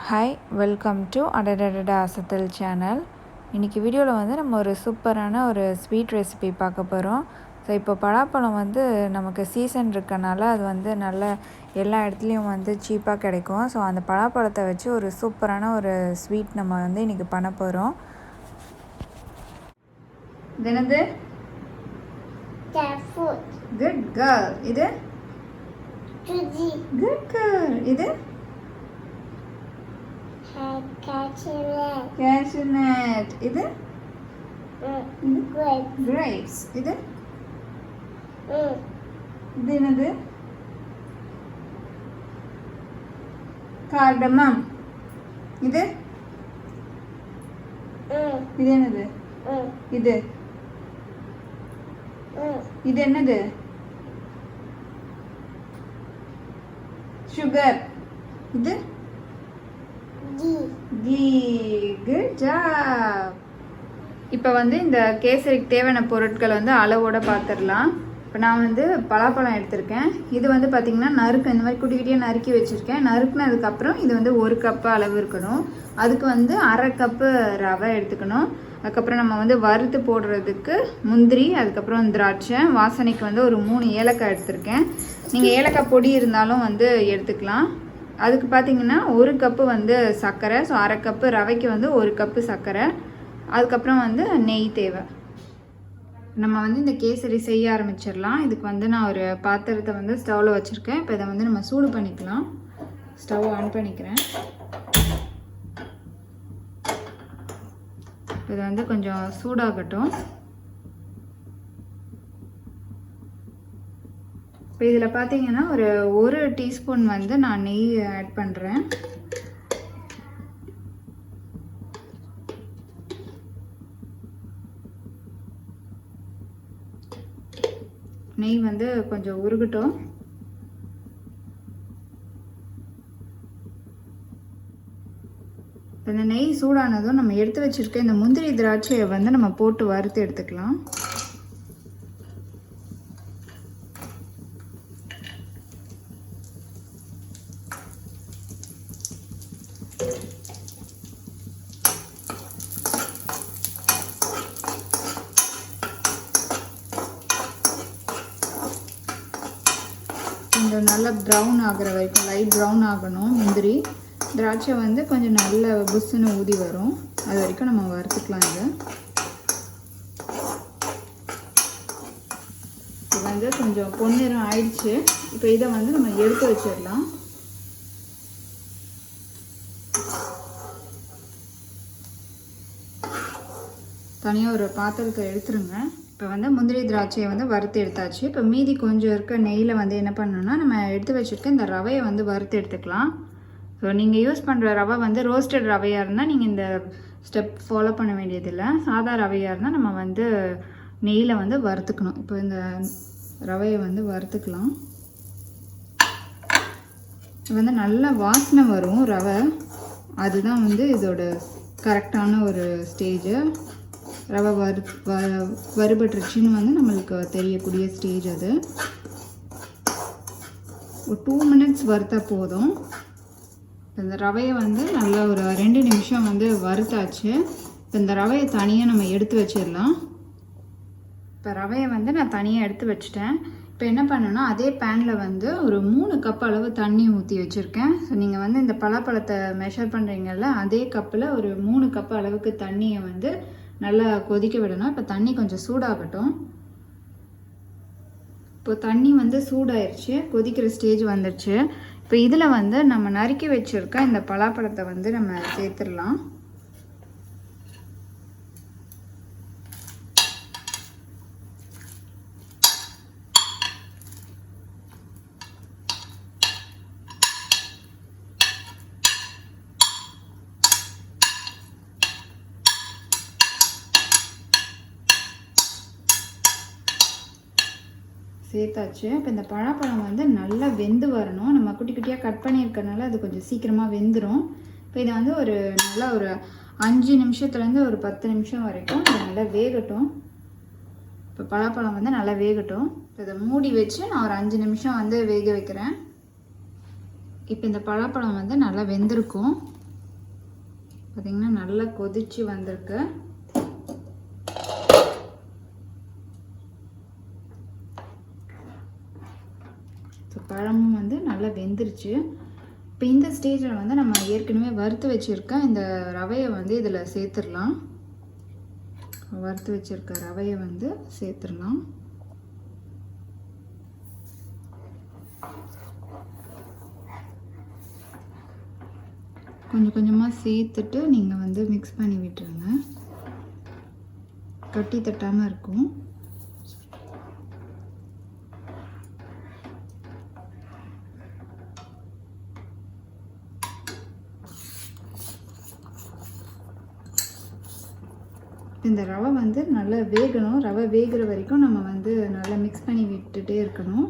Hi, welcome to அடடடா அசத்தல் channel. இன்றைக்கி வீடியோவில் வந்து நம்ம ஒரு சூப்பரான ஒரு ஸ்வீட் ரெசிபி பார்க்க போகிறோம். ஸோ இப்போ பலாப்பழம் வந்து நமக்கு சீசன் இருக்கனால அது வந்து நல்ல எல்லா இடத்துலையும் வந்து சீப்பாக கிடைக்கும். ஸோ அந்த பலாப்பழத்தை வச்சு ஒரு சூப்பரான ஒரு ஸ்வீட் நம்ம வந்து இன்றைக்கி பண்ண போகிறோம். இது என்னது? Jackfruit. Good girl. இது குட் கேர்ள். இது cashew nut. இது grapes. இது இது என்னது? cardamom. இது இது என்னது? இது இது என்னது? சுகர். இது குட் ஜாப். இப்போ வந்து இந்த கேசரிக்கு தேவையான பொருட்களை வந்து அளவோட பார்த்துடலாம். இப்போ நான் வந்து பலாப்பழம் எடுத்திருக்கேன். இது வந்து பார்த்திங்கன்னா நறுக்கு இந்த மாதிரி குட்டி குட்டியாக நறுக்கி வச்சுருக்கேன். நறுக்குனதுக்கப்புறம் இது வந்து 1 கப்பு அளவு இருக்கணும். அதுக்கு வந்து 1/2 கப்பு ரவை எடுத்துக்கணும். அதுக்கப்புறம் நம்ம வந்து வறுத்து போடுறதுக்கு முந்திரி, அதுக்கப்புறம் திராட்சை, வாசனைக்கு வந்து ஒரு 3 ஏலக்காய் எடுத்திருக்கேன். நீங்கள் ஏலக்காய் பொடி இருந்தாலும் வந்து எடுத்துக்கலாம். அதுக்கு பார்த்திங்கன்னா 1 கப்பு வந்து சர்க்கரை. ஸோ 1/2 கப்பு ரவைக்கு வந்து 1 கப்பு சர்க்கரை. அதுக்கப்புறம் வந்து நெய் தேவை. நம்ம வந்து இந்த கேசரி செய்ய ஆரம்பிச்சிடலாம். இதுக்கு வந்து நான் ஒரு பாத்திரத்தை வந்து ஸ்டவ்வில் வச்சுருக்கேன். இப்போ இதை வந்து நம்ம சூடு பண்ணிக்கலாம். ஸ்டவ் ஆன் பண்ணிக்கிறேன். இது வந்து கொஞ்சம் சூடாகட்டும். இப்போ இதில் பார்த்தீங்கன்னா ஒரு 1 டீஸ்பூன் வந்து நான் நெய் ஆட் பண்ணுறேன். நெய் வந்து கொஞ்சம் உருகட்டும். இந்த நெய் சூடானதும் நம்ம எடுத்து வச்சுருக்க இந்த முந்திரி திராட்சையை வந்து நம்ம போட்டு வறுத்து எடுத்துக்கலாம். கொஞ்சம் நல்லா ப்ரௌன் ஆகிற வரைக்கும், லைட் ப்ரௌன் ஆகணும். முந்திரி திராட்சை வந்து கொஞ்சம் நல்ல புஷ்ஷுன்னு ஊதி வரும். அது வரைக்கும் நம்ம வறுத்துக்கலாம். இது வந்து கொஞ்சம் பொன்னிறம் ஆயிடுச்சு. இப்போ இதை வந்து நம்ம எடுத்து வச்சிடலாம். தனியாக ஒரு பாத்திரத்தை எடுத்துருங்க. இப்போ வந்து முந்திரி திராட்சையை வந்து வறுத்து எடுத்தாச்சு. இப்போ மீதி கொஞ்சம் இருக்க நெய்யில் வந்து என்ன பண்ணணும்னா நம்ம எடுத்து வச்சுருக்க இந்த ரவையை வந்து வறுத்து எடுத்துக்கலாம். ஸோ நீங்கள் யூஸ் பண்ணுற ரவை வந்து ரோஸ்டட் ரவையாக இருந்தால் நீங்கள் இந்த ஸ்டெப் ஃபாலோ பண்ண வேண்டியதில்லை. சாதா ரவையாக இருந்தால் நம்ம வந்து நெய்யில் வந்து வறுத்துக்கணும். இப்போ இந்த ரவையை வந்து வறுத்துக்கலாம். இது வந்து நல்ல வாசனை வரும் ரவை. அதுதான் வந்து இதோட கரெக்டான ஒரு ஸ்டேஜு. ரவை வறுபட்டுருச்சுன்னு வந்து நம்மளுக்கு தெரியக்கூடிய ஸ்டேஜ் அது. ஒரு 2 மினிட்ஸ் வறுத்தா போதும். இந்த ரவையை வந்து நல்லா ஒரு 2 நிமிஷம் வந்து வறுத்தாச்சு. இந்த ரவையை தனியாக நம்ம எடுத்து வச்சிடலாம். இப்போ ரவையை வந்து நான் தனியாக எடுத்து வச்சுட்டேன். இப்போ என்ன பண்ணணும்னா அதே பேனில் வந்து ஒரு 3 கப் அளவு தண்ணி ஊற்றி வச்சுருக்கேன். ஸோ நீங்கள் வந்து இந்த பலாப்பழத்தை மெஷர் பண்ணுறீங்கல்ல, அதே கப்பில் ஒரு 3 கப் அளவுக்கு தண்ணியை வந்து நல்லா கொதிக்க விடணும். இப்போ தண்ணி கொஞ்சம் சூடாகட்டும். இப்போ தண்ணி வந்து சூடாயிருச்சு, கொதிக்கிற ஸ்டேஜ் வந்துடுச்சு. இப்போ இதில் வந்து நம்ம நறுக்கி வச்சுருக்க இந்த பலாப்பழத்தை வந்து நம்ம சேர்த்துடலாம். சேர்த்தாச்சு. இப்போ இந்த பலாப்பழம் வந்து நல்லா வெந்து வரணும். நம்ம குட்டி குட்டியாக கட் பண்ணியிருக்கனால அது கொஞ்சம் சீக்கிரமாக வெந்துடும். இப்போ இதை வந்து ஒரு நல்லா ஒரு 5 நிமிஷத்துலேருந்து ஒரு 10 நிமிஷம் வரைக்கும் இது நல்லா வேகட்டும். இப்போ பலாப்பழம் வந்து நல்லா வேகட்டும். இதை மூடி வச்சு நான் ஒரு 5 நிமிஷம் வந்து வேக வைக்கிறேன். இப்போ இந்த பலாப்பழம் வந்து நல்லா வெந்திருக்கும். பார்த்திங்கன்னா நல்லா கொதிச்சு வந்திருக்கு. ஸோ பழமும் வந்து நல்லா வெந்துருச்சு. இப்போ இந்த ஸ்டேஜில் வந்து நம்ம ஏற்கனவே வறுத்து வச்சுருக்க இந்த ரவையை வந்து இதில் சேர்த்துடலாம். வறுத்து வச்சுருக்க ரவையை வந்து சேர்த்துடலாம். கொஞ்சம் கொஞ்சமாக சேர்த்துட்டு நீங்கள் வந்து மிக்ஸ் பண்ணி விட்டுருங்க. கட்டி தட்டாமல் இருக்கும். இந்த ரவை வந்து நல்லா வேகணும். ரவை வேகிற வரைக்கும் நம்ம வந்து நல்லா மிக்ஸ் பண்ணி விட்டுட்டே இருக்கணும்.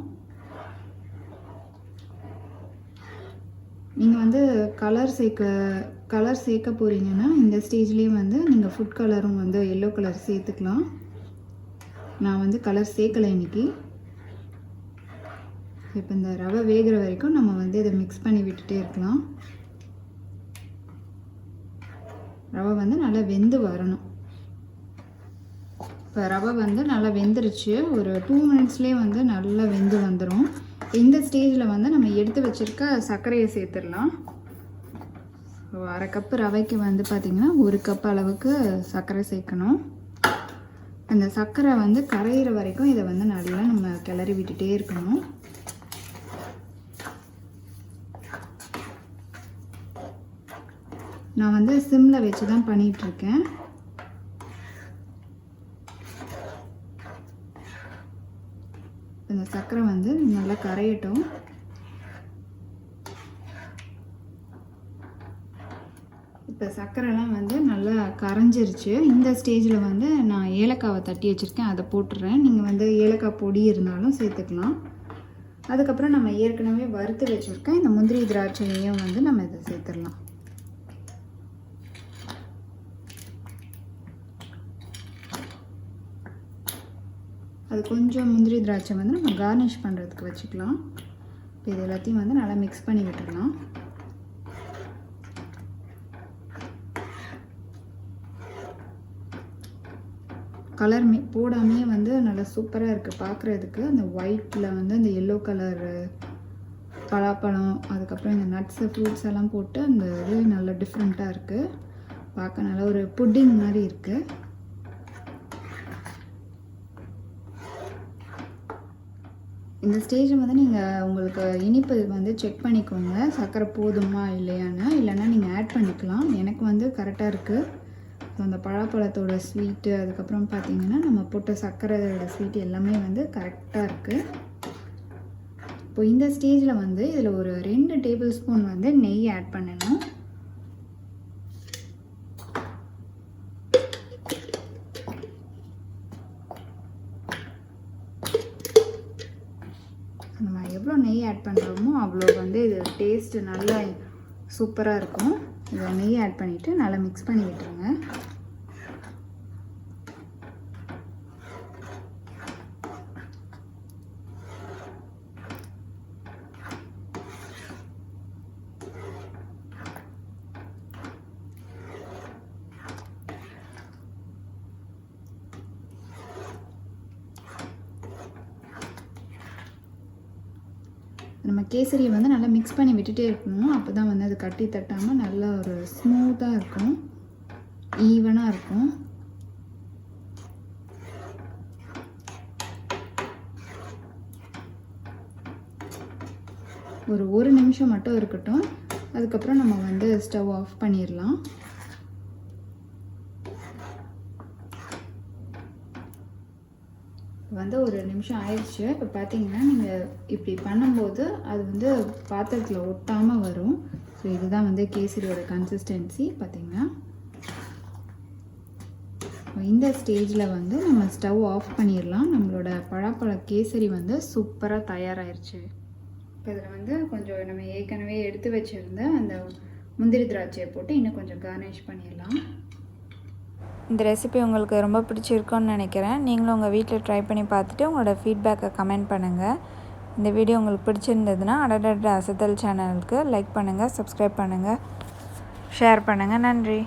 நீங்கள் வந்து கலர் சேர்க்க போகிறீங்கன்னா இந்த ஸ்டேஜ்லேயே வந்து நீங்கள் ஃபுட் கலரும் வந்து எல்லோ கலர் சேர்த்துக்கலாம். நான் வந்து கலர் சேர்க்கலை இன்றைக்கி. இப்போ இந்த ரவை வேகிற வரைக்கும் நம்ம வந்து இதை மிக்ஸ் பண்ணி விட்டுட்டே இருக்கலாம். ரவை வந்து நல்லா வெந்து வரணும். இப்போ ரவை வந்து நல்லா வெந்துருச்சு. ஒரு 2 மினிட்ஸ்லேயே வந்து நல்லா வெந்து வந்துடும். இந்த ஸ்டேஜில் வந்து நம்ம எடுத்து வச்சுருக்க சர்க்கரையை சேர்த்துடலாம். ஸோ 1/2 கப்பு ரவைக்கு வந்து பார்த்திங்கன்னா 1 கப் அளவுக்கு சர்க்கரை சேர்க்கணும். அந்த சர்க்கரை வந்து கரையிற வரைக்கும் இதை வந்து நல்லா நம்ம கிளறி விட்டுட்டே இருக்கணும். நான் வந்து சிம்மில் வச்சு தான் பண்ணிகிட்ருக்கேன். இந்த சர்க்கரை வந்து நல்லா கரையட்டும். இப்போ சர்க்கரைலாம் வந்து நல்லா கரைஞ்சிருச்சு. இந்த ஸ்டேஜில் வந்து நான் ஏலக்காவை தட்டி வச்சுருக்கேன், அதை போட்டுடுறேன். நீங்கள் வந்து ஏலக்காய் பொடி இருந்தாலும் சேர்த்துக்கலாம். அதுக்கப்புறம் நம்ம ஏற்கனவே வறுத்து வச்சுருக்கேன் இந்த முந்திரி திராட்சையையும் வந்து நம்ம இதை சேர்த்துடலாம். அது கொஞ்சம் முந்திரி திராட்சை வந்து நம்ம கார்னிஷ் பண்ணுறதுக்கு வச்சுக்கலாம். இப்போ இது எல்லாத்தையும் வந்து நல்லா மிக்ஸ் பண்ணி விட்டுடலாம். கலர் போடாமே வந்து நல்லா சூப்பராக இருக்குது பார்க்குறதுக்கு. அந்த ஒயிட்டில் வந்து அந்த எல்லோ கலர் பலாப்பழம், அதுக்கப்புறம் இந்த நட்ஸு ஃப்ரூட்ஸ் எல்லாம் போட்டு அந்த இது நல்லா டிஃப்ரெண்ட்டாக இருக்குது. பார்க்க நல்லா ஒரு புட்டிங் மாதிரி இருக்குது. இந்த ஸ்டேஜில் வந்து நீங்கள் உங்களுக்கு இனிப்பு வந்து செக் பண்ணிக்கோங்க, சர்க்கரை போதுமா இல்லையான்னு. இல்லைன்னா நீங்கள் ஆட் பண்ணிக்கலாம். எனக்கு வந்து கரெக்டாக இருக்குது. ஸோ அந்த பழாப்பழத்தோட ஸ்வீட்டு, அதுக்கப்புறம் பார்த்திங்கன்னா நம்ம போட்ட சர்க்கரையோட ஸ்வீட்டு எல்லாமே வந்து கரெக்டாக இருக்குது. இப்போ இந்த ஸ்டேஜில் வந்து இதில் ஒரு 2 டேபிள் ஸ்பூன் வந்து நெய் ஆட் பண்ணணும். நம்ம எவ்வளோ நெய் ஆட் பண்ணுறோமோ அவ்வளோ வந்து இது டேஸ்ட்டு நல்லா சூப்பராக இருக்கும். இதை நெய் ஆட் பண்ணிவிட்டு நல்லா மிக்ஸ் பண்ணி விட்டுருங்க. நம்ம கேசரியை வந்து நல்லா மிக்ஸ் பண்ணி விட்டுட்டே இருக்கணும். அப்போ தான் வந்து அது கட்டி தட்டாமல் நல்லா ஒரு ஸ்மூத்தாக இருக்கும், ஈவனாக இருக்கும். ஒரு நிமிஷம் மட்டும் இருக்கட்டும். அதுக்கப்புறம் நம்ம வந்து ஸ்டவ் ஆஃப் பண்ணிடலாம். வந்து ஒரு நிமிஷம் ஆயிடுச்சு. இப்போ பார்த்தீங்கன்னா நீங்கள் இப்படி பண்ணும்போது அது வந்து பாத்திரத்தில் ஒட்டாமல் வரும். ஸோ இதுதான் வந்து கேசரியோட கன்சிஸ்டன்சி. பார்த்திங்கன்னா இந்த ஸ்டேஜில் வந்து நம்ம ஸ்டவ் ஆஃப் பண்ணிடலாம். நம்மளோட பழாப்பழ கேசரி வந்து சூப்பராக தயாராகிருச்சு. இப்போ இதில் வந்து கொஞ்சம் நம்ம ஏற்கனவே எடுத்து வச்சுருந்த அந்த முந்திரி திராட்சையை போட்டு இன்னும் கொஞ்சம் கார்னிஷ் பண்ணிடலாம். இந்த ரெசிபி உங்களுக்கு ரொம்ப பிடிச்சிருக்குன்னு நினைக்கிறேன். நீங்களும் உங்கள் வீட்டில் ட்ரை பண்ணி பார்த்துட்டு உங்களோட ஃபீட்பேக்கை கமெண்ட் பண்ணுங்கள். இந்த வீடியோ உங்களுக்கு பிடிச்சிருந்ததுன்னா அடடட அசத்தல் சேனலுக்கு லைக் பண்ணுங்கள், சப்ஸ்கிரைப் பண்ணுங்கள், ஷேர் பண்ணுங்கள். நன்றி.